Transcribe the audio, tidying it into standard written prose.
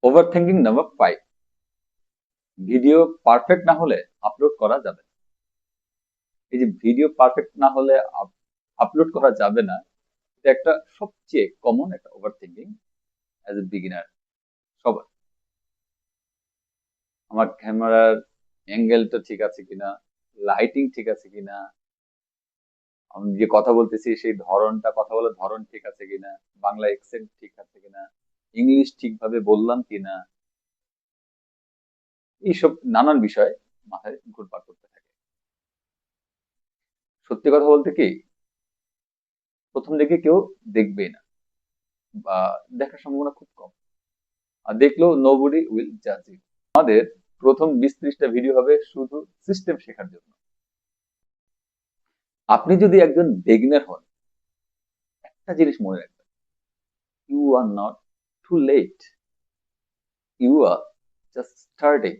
Over thinking number 5, video perfect না হলে upload করা যাবে না। এই যে ভিডিও পারফেক্ট না হলে আপলোড করা যাবে না, এটা একটা সবচেয়ে কমন একটা over thinking as a beginner সবার। আমার ক্যামেরার অ্যাঙ্গেলটা ঠিক আছে কিনা, লাইটিং ঠিক আছে কিনা, আমি যে কথা বলতেছি সেই ধরনটা, কথা বলার ধরন ঠিক আছে কিনা, বাংলা এক্সেন্ট ঠিক আছে কিনা, ইংলিশ ঠিকভাবে বললাম কিনা, এইসব নানান বিষয় মাথায় ঘুরপাক করতে থাকে। সত্যি কথা বলতে কি, প্রথম দিকে কেউ দেখবেই না, বা দেখার সম্ভাবনা খুব কম, আর দেখলেও নোবডি উইল জাজ ইউ। আমাদের প্রথম 20-30টা ভিডিও হবে শুধু সিস্টেম শেখার জন্য। আপনি যদি একজন বিগিনার হন, একটা জিনিস মনে রাখবেন, you are not too late, you are just starting.